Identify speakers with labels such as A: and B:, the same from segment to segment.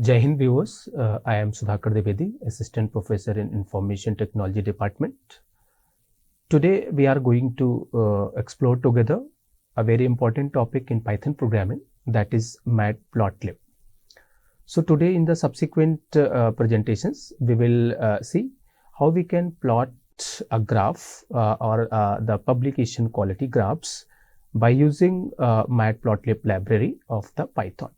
A: Jai Hind viewers, I am Sudhakar Dwivedi, Assistant Professor in Information Technology Department. Today we are going to explore together a very important topic in Python programming, that is Matplotlib. So today in the subsequent presentations, we will see how we can plot a graph or the publication quality graphs by using Matplotlib library of the Python.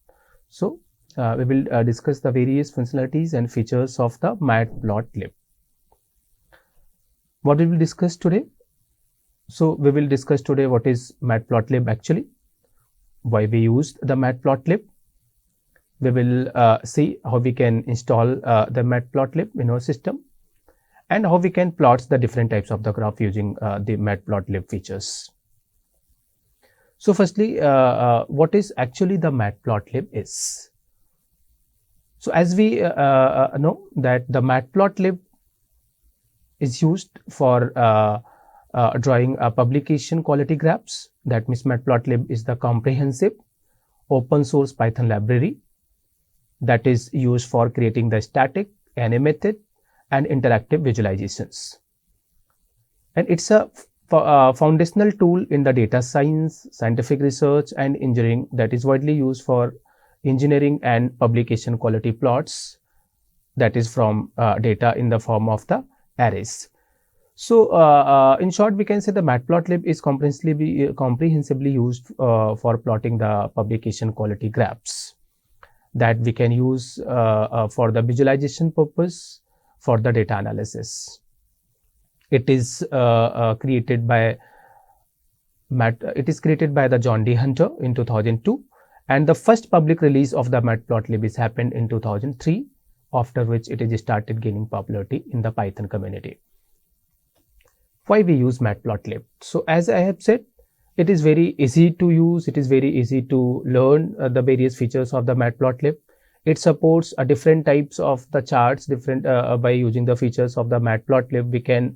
A: So we will discuss the various functionalities and features of the Matplotlib. What we will discuss today? So we will discuss today what is Matplotlib actually, why we used the Matplotlib. We will see how we can install the Matplotlib in our system and how we can plot the different types of the graph using the Matplotlib features. So firstly, what is actually the Matplotlib is? So as we know that the Matplotlib is used for drawing publication quality graphs. That means Matplotlib is the comprehensive open source Python library that is used for creating the static, animated and interactive visualizations. And it's a foundational tool in the data science, scientific research and engineering that is widely used for engineering and publication quality plots, that is from data in the form of the arrays. So in short, we can say the Matplotlib is comprehensively used for plotting the publication quality graphs that we can use for the visualization purpose for the data analysis. It is created by the John D. Hunter in 2002, and the first public release of the Matplotlib is happened in 2003, after which it is started gaining popularity in the Python community. Why we use Matplotlib? So as I have said, it is very easy to use, it is very easy to learn the various features of the Matplotlib. It supports different types of the charts, by using the features of the Matplotlib. We can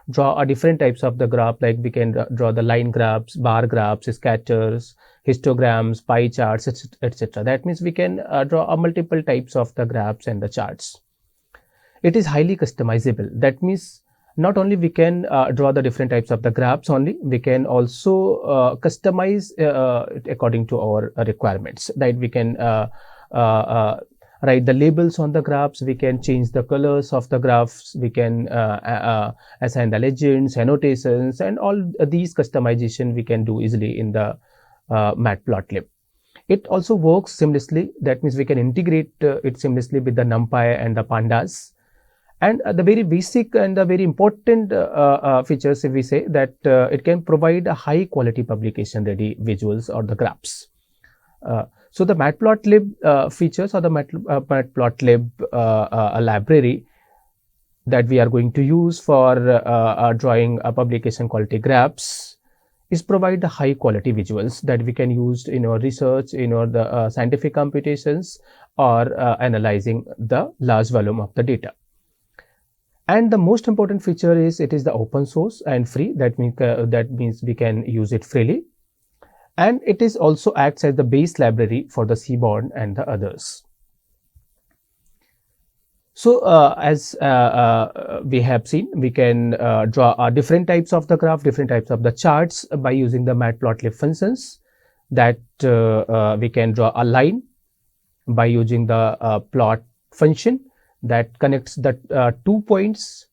A: draw different types of the graph, like we can draw the line graphs, bar graphs, scatters, histograms, pie charts, etc. That means we can draw multiple types of the graphs and the charts. It is highly customizable. That means not only we can draw the different types of the graphs only, we can also customize it according to our requirements. Right? We can write the labels on the graphs, we can change the colors of the graphs, we can assign the legends, annotations, and all these customization we can do easily in the Matplotlib. It also works seamlessly. That means we can integrate it seamlessly with the NumPy and the pandas. And the very basic and the very important features, if we say that it can provide a high quality publication ready visuals or the graphs. So the Matplotlib features or the Matplotlib library that we are going to use for drawing publication quality graphs is provide high quality visuals that we can use in our research, in our the scientific computations, or analyzing the large volume of the data. And the most important feature is it is the open source and free. That means we can use it freely. And it is also acts as the base library for the Seaborn and the others. So as we have seen, we can draw different types of the graph, different types of the charts by using the Matplotlib functions. That we can draw a line by using the plot function that connects the 2 points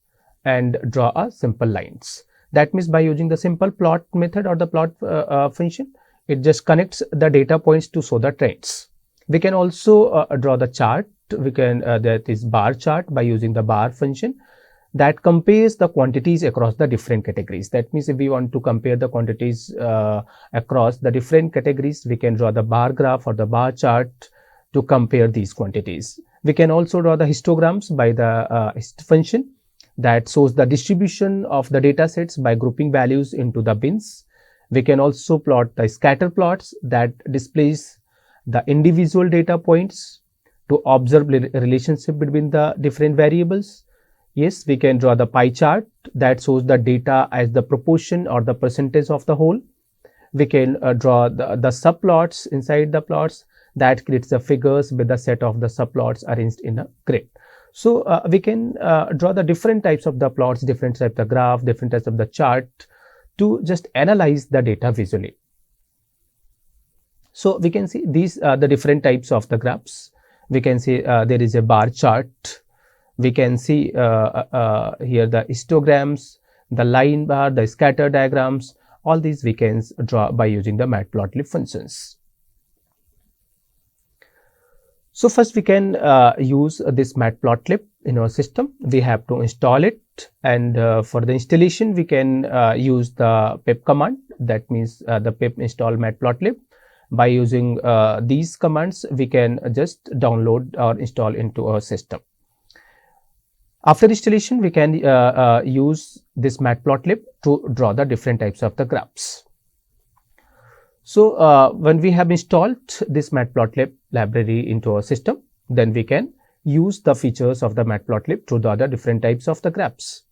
A: and draw a simple lines. That means by using the simple plot method or the plot function, it just connects the data points to show the trends. We can also draw the chart. We can that is bar chart by using the bar function that compares the quantities across the different categories. That means if we want to compare the quantities across the different categories, we can draw the bar graph or the bar chart to compare these quantities. We can also draw the histograms by the hist function that shows the distribution of the data sets by grouping values into the bins. We can also plot the scatter plots that displays the individual data points to observe relationship between the different variables. Yes, we can draw the pie chart that shows the data as the proportion or the percentage of the whole. We can draw the subplots inside the plots that creates the figures with the set of the subplots arranged in a grid. So we can draw the different types of the plots, different types of the graph, different types of the chart to just analyze the data visually. So we can see these are the different types of the graphs. We can see there is a bar chart. We can see here the histograms, the line bar, the scatter diagrams. All these we can draw by using the Matplotlib functions. So first we can use this Matplotlib in our system. We have to install it, and for the installation we can use the pip command. That means the pip install Matplotlib. By using these commands, we can just download or install into our system. After installation, we can use this Matplotlib to draw the different types of the graphs. So when we have installed this Matplotlib library into our system, then we can use the features of the Matplotlib to draw the different types of the graphs.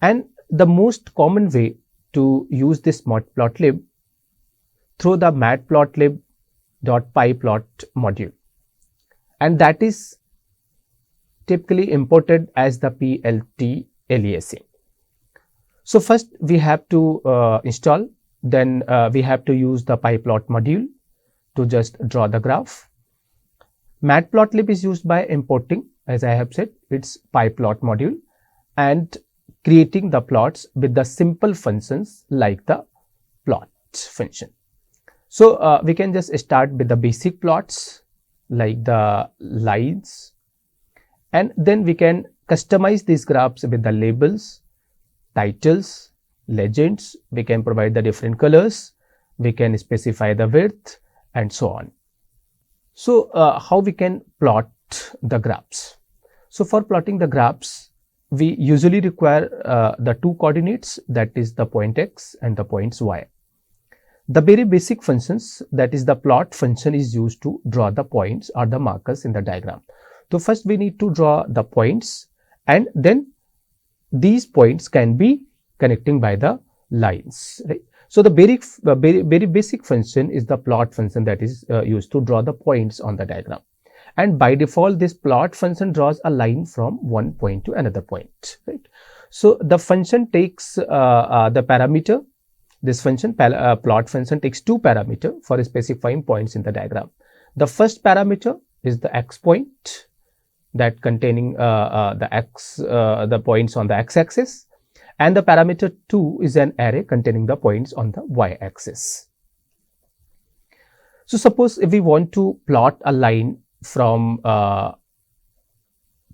A: And the most common way to use this Matplotlib through the matplotlib.pyplot module, and that is typically imported as the PLT aliasing. So first we have to install, then we have to use the pyplot module to just draw the graph. Matplotlib is used by importing, as I have said, its pyplot module and creating the plots with the simple functions like the plot function. So we can just start with the basic plots like the lines, and then we can customize these graphs with the labels, titles, legends. We can provide the different colors, we can specify the width, and so on. So how we can plot the graphs? So for plotting the graphs, we usually require the two coordinates, that is the point x and the points y. The very basic functions, that is the plot function, is used to draw the points or the markers in the diagram. So first we need to draw the points, and then these points can be connecting by the lines, right? So the very basic function is the plot function, that is used to draw the points on the diagram. And by default, this plot function draws a line from one point to another point, right? So the function takes the parameter. This function, plot function, takes two parameters for specifying points in the diagram. The first parameter is the x point, that containing the points on the x-axis, and the parameter 2 is an array containing the points on the y-axis. So suppose if we want to plot a line from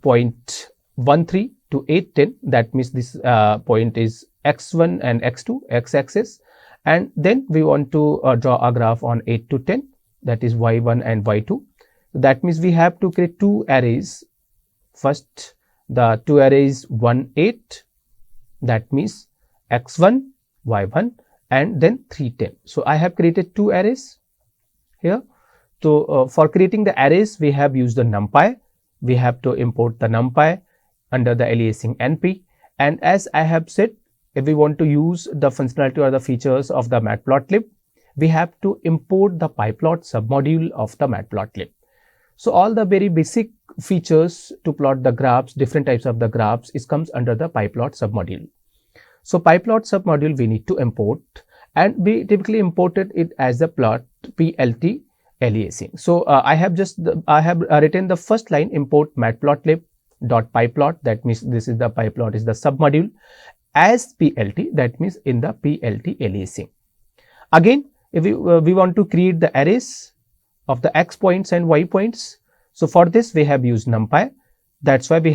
A: point 13 to 810, that means this point is x1 and x2, x-axis, and then we want to draw a graph on 8 to 10, that is y1 and y2. That means we have to create two arrays. First, the two arrays 1, 8, that means x1, y1, and then 3, 10. So I have created two arrays here. So for creating the arrays, we have used the numpy. We have to import the numpy under the aliasing np. And as I have said, if we want to use the functionality or the features of the Matplotlib, we have to import the pyplot submodule of the Matplotlib. So all the very basic features to plot the graphs, different types of the graphs, comes under the pyplot submodule. So pyplot submodule we need to import, and we typically imported it as the plot PLT aliasing. So I have written the first line, import matplotlib.pyplot. That means this is the pyplot is the submodule as PLT, that means in the PLT aliasing. Again, if we want to create the arrays of the x points and y points, so for this we have used numpy. That's why we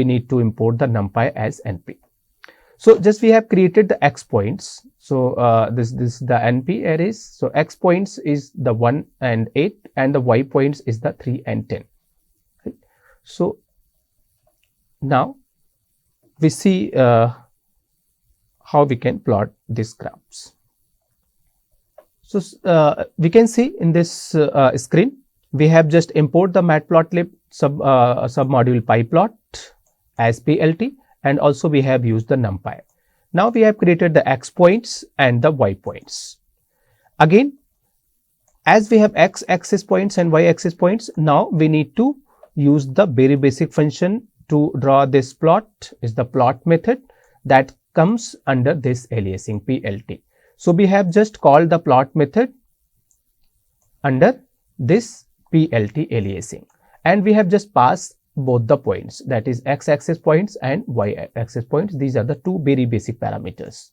A: need to import the numpy as np. So just we have created the x points. So this is the np arrays. So x points is the 1 and 8, and the y points is the 3 and 10. Right? So now we see how we can plot these graphs. So we can see in this screen, we have just import the Matplotlib submodule pyplot as PLT, and also we have used the numpy. Now we have created the x points and the y points. Again, as we have x axis points and y axis points, now we need to use the very basic function to draw this plot, is the plot method that comes under this aliasing PLT. So we have just called the plot method under this PLT aliasing, and we have just passed both the points, that is x axis points and y axis points. These are the two very basic parameters.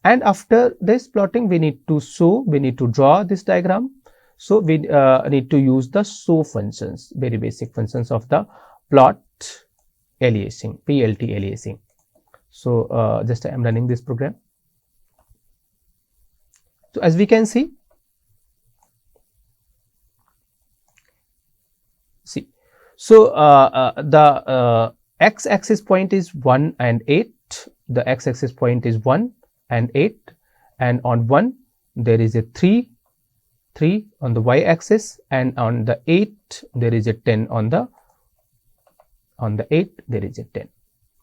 A: And after this plotting, we need to draw this diagram. So we need to use the show functions, very basic functions of the plot aliasing, PLT aliasing. So just I am running this program. So as we can see, so the x axis point is 1 and 8, the x axis point is 1 and 8, and on 1 there is a 3 on the y axis, and on the 8 there is a 10 on the 8 there is a 10,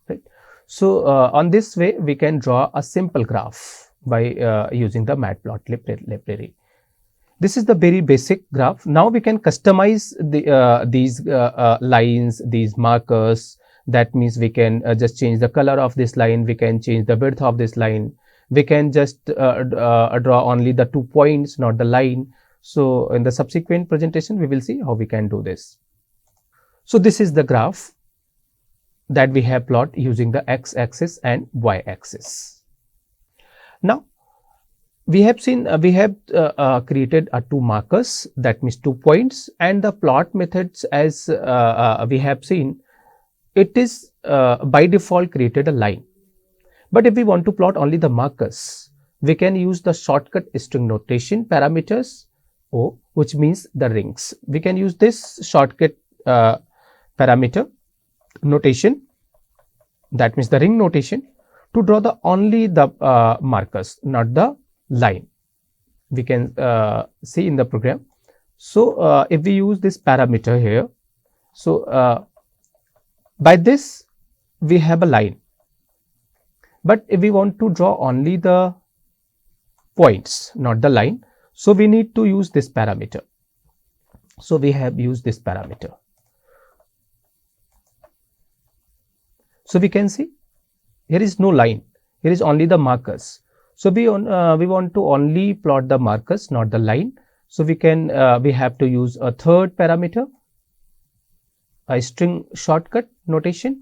A: right. So on this way we can draw a simple graph by using the Matplotlib library. This is the very basic graph. Now we can customize these lines, these markers. That means we can just change the color of this line, we can change the width of this line, we can just draw only the 2 points, not the line. So in the subsequent presentation we will see how we can do this. So this is the graph that we have plot using the x axis and y axis. Now we have seen created 2 markers, that means 2 points, and the plot methods, as we have seen, it is by default created a line. But if we want to plot only the markers, we can use the shortcut string notation parameters O, which means the rings. We can use this shortcut parameter notation, that means the ring notation, to draw only the markers, not the line. We can see in the program. So if we use this parameter here, so by this we have a line, but if we want to draw only the points, not the line, so we need to use this parameter. So we have used this parameter. So we can see here is no line, here is only the markers. So we want to only plot the markers, not the line. So we have to use a third parameter, a string shortcut notation,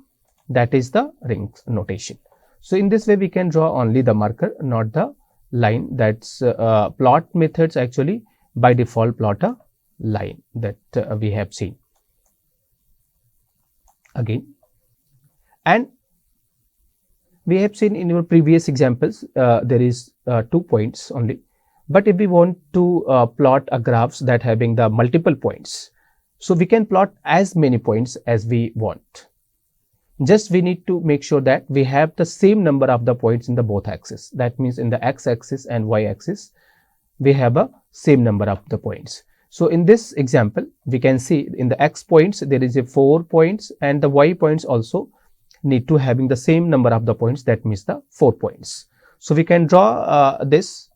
A: that is the ring notation. So in this way we can draw only the marker, not the line. That's plot methods actually by default plot a line, that we have seen again. And we have seen in your previous examples there is 2 points only, but if we want to plot a graphs that having the multiple points, so we can plot as many points as we want. Just we need to make sure that we have the same number of the points in the both axes. That means in the x axis and y axis we have a same number of the points. So in this example we can see in the x points there is a 4 points, and the y points also need to having the same number of the points, that means the 4 points. So we can draw this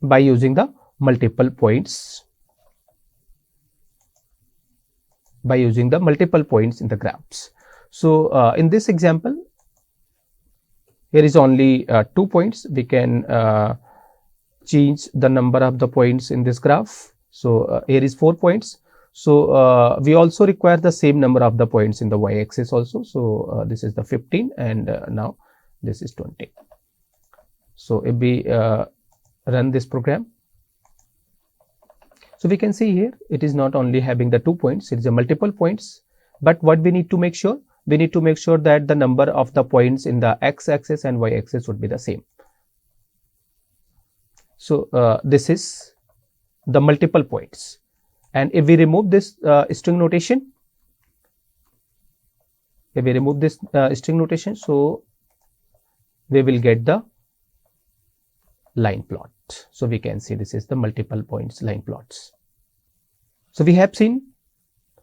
A: by using the multiple points, by using the multiple points in the graphs. So in this example here is only 2 points. We can change the number of the points in this graph. So here is 4 points. So we also require the same number of the points in the y axis also. So this is the 15, and now this is 20. So if we run this program, so we can see here it is not only having the 2 points, it is a multiple points. But what we need to make sure, we need to make sure that the number of the points in the x axis and y axis would be the same. So this is the multiple points. And if we remove this string notation, so we will get the line plot. So we can see this is the multiple points line plots. So we have seen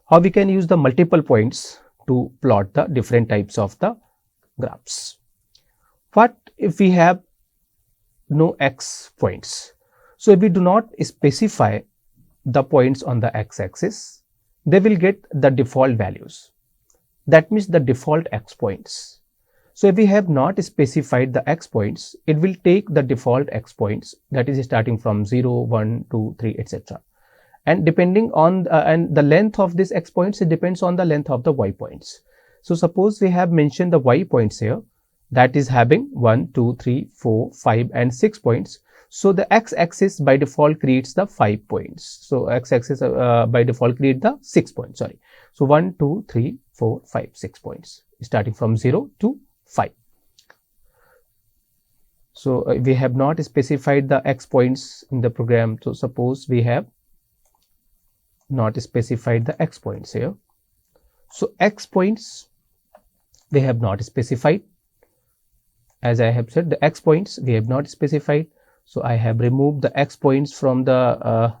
A: how we can use the multiple points to plot the different types of the graphs. What if we have no x points? So if we do not specify the points on the x-axis, they will get the default values. That means the default x points. So if we have not specified the x points, it will take the default x points, that is starting from 0, 1, 2, 3, etc. And depending on and the length of this x points, it depends on the length of the y points. So suppose we have mentioned the y points here, that is having 1, 2, 3, 4, 5 and 6 points. So the x-axis by default creates the 5 points. So x-axis by default create the 6 points, sorry. So 1, 2, 3, 4, 5, 6 points starting from 0 to 5. So we have not specified the x points in the program. So suppose we have not specified the x points here. So x points we have not specified. As I have said, the x points we have not specified. So I have removed the x points from the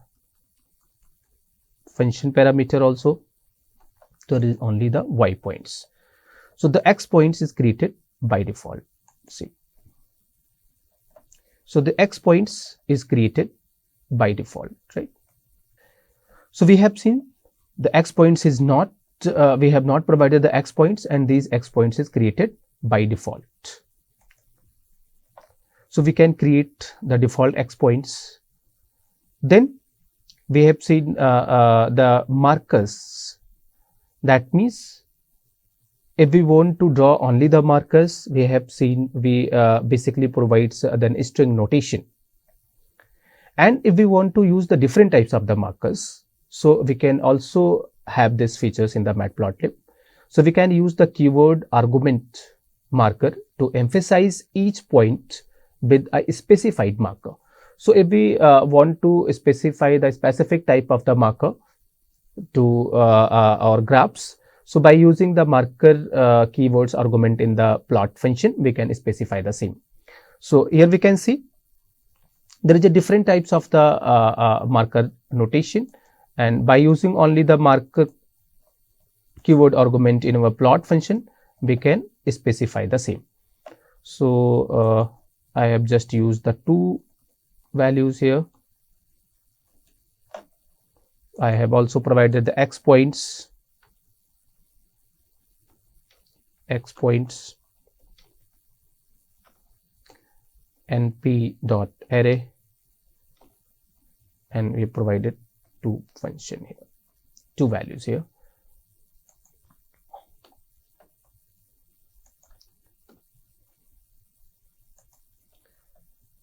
A: function parameter also. So there is only the y points. So the x points is created by default. See. So the x points is created by default, right? So we have seen the x points is not, we have not provided the x points, and these x points is created by default. So we can create the default x points. Then we have seen the markers. That means if we want to draw only the markers, we have seen we basically provides then string notation. And if we want to use the different types of the markers, so we can also have these features in the Matplotlib. So we can use the keyword argument marker to emphasize each point with a specified marker. So if we want to specify the specific type of the marker to our graphs, so by using the marker keywords argument in the plot function, we can specify the same. So here we can see there is a different types of the marker notation, and by using only the marker keyword argument in our plot function, we can specify the same. So I have just used the two values here. I have also provided the x points np.array, and we provided two function here, two values here.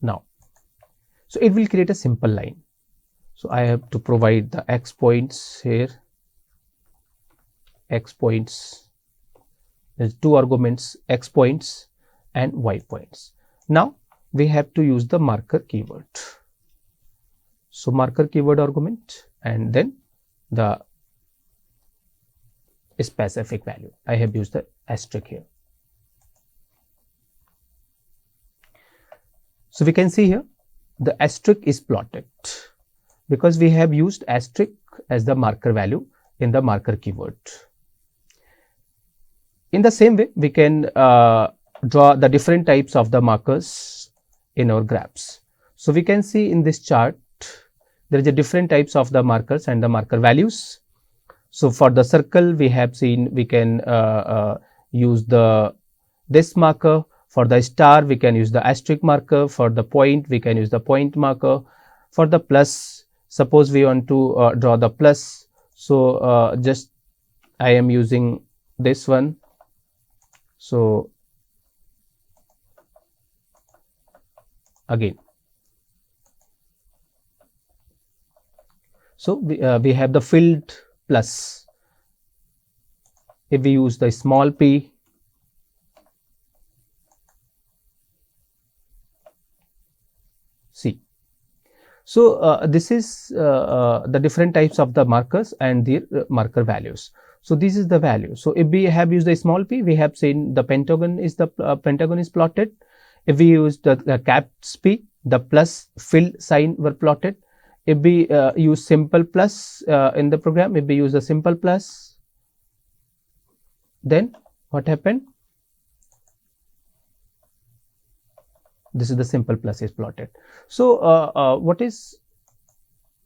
A: Now, so it will create a simple line. So I have to provide the x points here, x points, there's two arguments, x points and y points. Now we have to use the marker keyword. So marker keyword argument and then the specific value. I have used the asterisk here. So we can see here the asterisk is plotted because we have used asterisk as the marker value in the marker keyword. In the same way, we can draw the different types of the markers in our graphs. So we can see in this chart there is a different types of the markers and the marker values. So for the circle we have seen we can use this marker. For the star we can use the asterisk marker. For the point we can use the point marker. For the plus, suppose we want to draw the plus, so just I am using this one. So again, so we have the filled plus. If we use the small p, see. So this is the different types of the markers and their marker values. So this is the value. So if we have used the small p, we have seen the pentagon is plotted. If we use the caps p, the plus fill sign were plotted. If we use simple plus in the program, if we use a simple plus, then what happened? This is the simple plus is plotted. So what is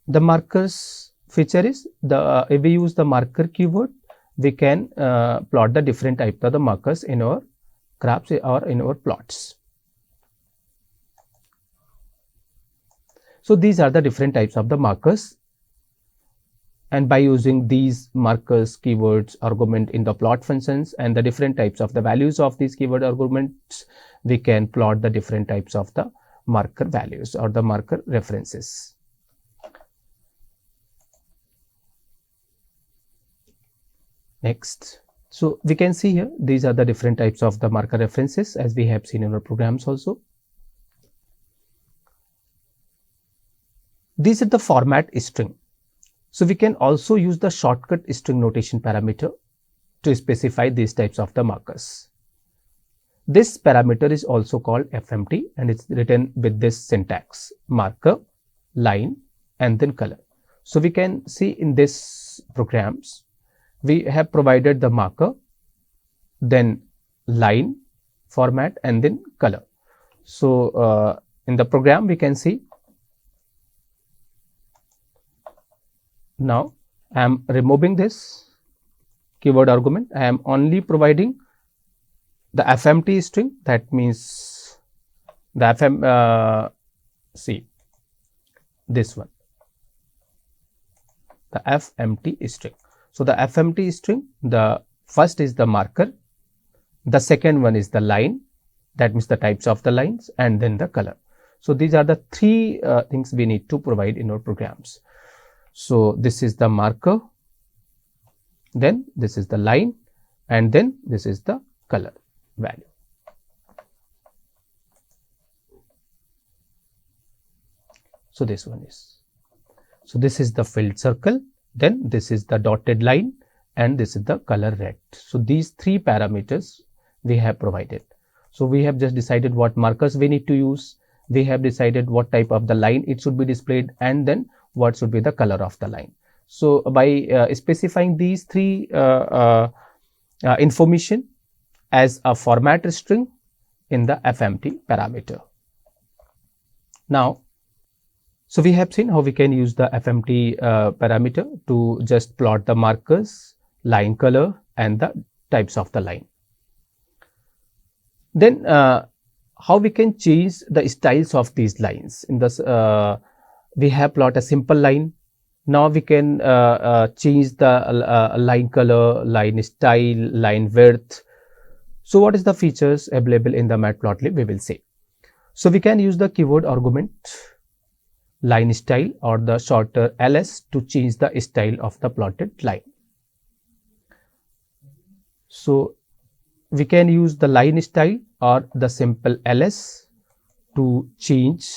A: the markers feature is the if we use the marker keyword, we can plot the different types of the markers in our graphs or in our plots. So these are the different types of the markers, and by using these markers, keywords, argument in the plot functions and the different types of the values of these keyword arguments, we can plot the different types of the marker values or the marker references. Next, so we can see here these are the different types of the marker references as we have seen in our programs also. This is the format string. So we can also use the shortcut string notation parameter to specify these types of the markers. This parameter is also called FMT and it's written with this syntax: marker, line, and then color. So we can see in this programs, we have provided the marker, then line format, and then color. So in the program we can see now I am removing this keyword argument. I am only providing the FMT string, that means the see this one, the FMT string. So the FMT string, the first is the marker, the second one is the line, that means the types of the lines, and then the color. So these are the three things we need to provide in our programs. So this is the marker, then this is the line, and then this is the color value. So this one is, so this is the filled circle, then this is the dotted line, and this is the color red. So these three parameters we have provided. So we have just decided what markers we need to use, we have decided what type of the line it should be displayed, and then what should be the color of the line. So by specifying these three information as a format string in the FMT parameter. Now, so we have seen how we can use the FMT parameter to just plot the markers, line color, and the types of the line. Then how we can change the styles of these lines. In this we have plot a simple line. Now we can change the line color, line style, line width. So what is the features available in the Matplotlib, we will see. So we can use the keyword argument, line style, or the shorter ls to change the style of the plotted line. So we can use the line style or the simple ls to change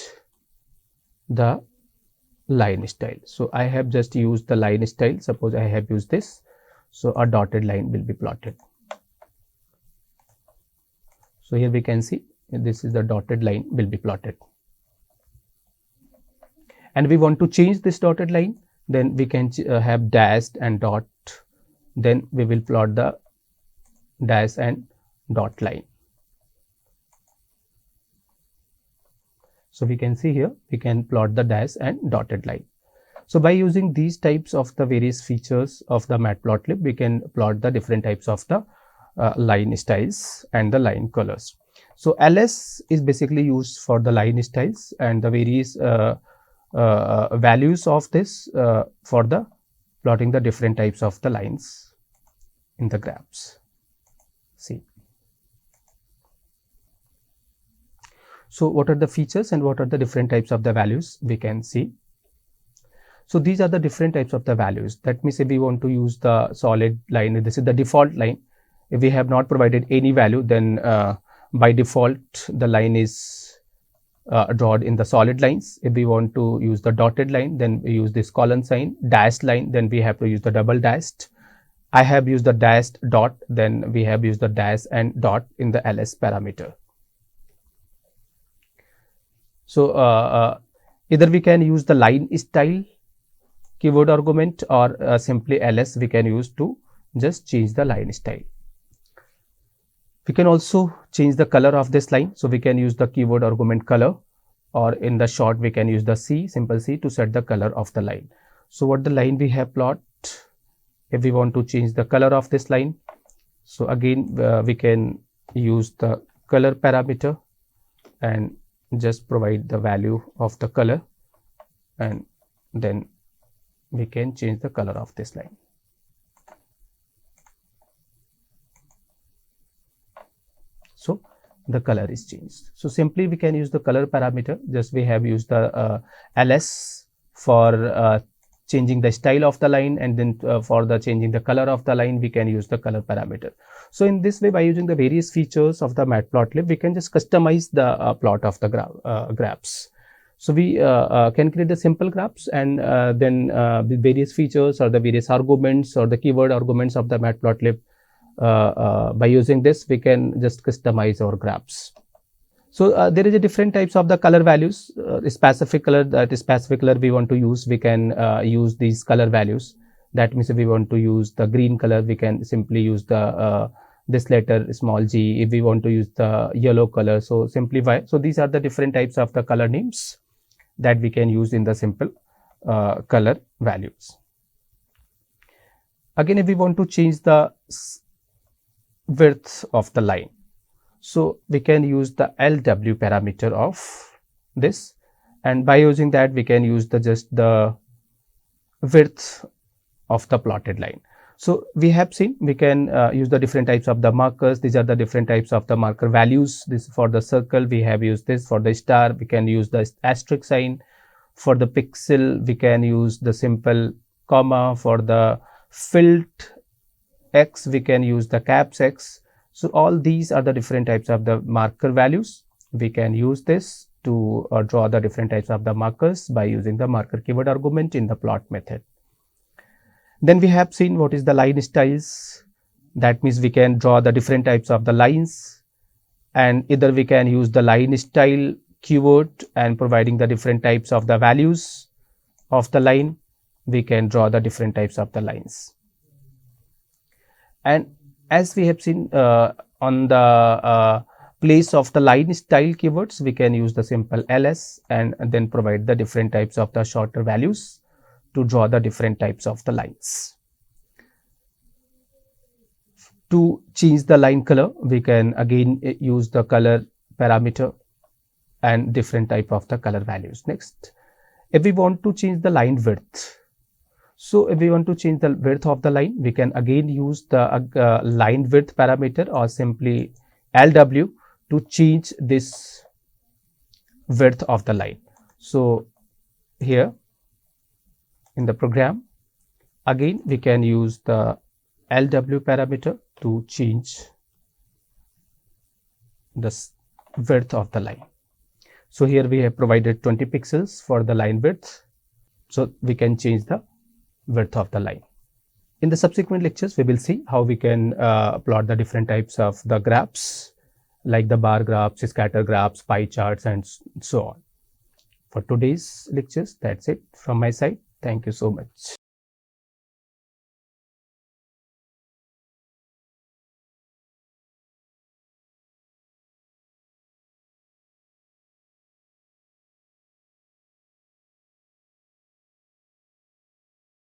A: the line style. So I have just used the line style. Suppose I have used this, so a dotted line will be plotted. So here we can see this is the dotted line will be plotted, and we want to change this dotted line, then we can have dashed and dot, then we will plot the dash and dot line. So we can see here we can plot the dash and dotted line. So by using these types of the various features of the Matplotlib, we can plot the different types of the line styles and the line colors. So ls is basically used for the line styles and the various values of this for the plotting the different types of the lines in the graphs. See. So what are the features and what are the different types of the values we can see. So these are the different types of the values. That means if we want to use the solid line, this is the default line. If we have not provided any value, then by default the line is drawn in the solid lines. If we want to use the dotted line, then we use this colon sign. Dashed line, then we have to use the double dashed. I have used the dashed dot, then we have used the dash and dot in the ls parameter. So either we can use the line style keyword argument or simply ls we can use to just change the line style. We can also change the color of this line. So we can use the keyword argument color, or in the short we can use the C, simple C, to set the color of the line. So what the line we have plot, if we want to change the color of this line, so again we can use the color parameter and just provide the value of the color, and then we can change the color of this line. So the color is changed. So simply we can use the color parameter. Just we have used the ls for changing the style of the line, and then for the changing the color of the line we can use the color parameter. So in this way, by using the various features of the Matplotlib, we can just customize the plot of the graphs. So we can create the simple graphs, and then the various features or the various arguments or the keyword arguments of the Matplotlib, by using this we can just customize our graphs. So there is a different types of the color values. Specific color, that is specific color we want to use, we can use these color values. That means if we want to use the green color, we can simply use the this letter small g. If we want to use the yellow color, so simply y. So these are the different types of the color names that we can use in the simple color values. Again, if we want to change the width of the line, so we can use the LW parameter of this, and by using that we can use the just the width of the plotted line. So we have seen we can use the different types of the markers. These are the different types of the marker values. This for the circle we have used this. For the star we can use the asterisk sign. For the pixel we can use the simple comma. For the filled X we can use the caps X. So all these are the different types of the marker values. We can use this to draw the different types of the markers by using the marker keyword argument in the plot method. Then we have seen what is the line styles. That means we can draw the different types of the lines, and either we can use the line style keyword and providing the different types of the values of the line, we can draw the different types of the lines. And as we have seen on the place of the line style keywords, we can use the simple ls and then provide the different types of the shorter values to draw the different types of the lines. To change the line color, we can again use the color parameter and different type of the color values. Next, if we want to change the line width, so if we want to change the width of the line, we can again use the line width parameter or simply LW to change this width of the line. So here in the program, again we can use the LW parameter to change the width of the line. So here we have provided 20 pixels for the line width, so we can change the width of the line. In the subsequent lectures, we will see how we can plot the different types of the graphs, like the bar graphs, scatter graphs, pie charts, and so on. For today's lectures, that's it from my side. Thank you so much.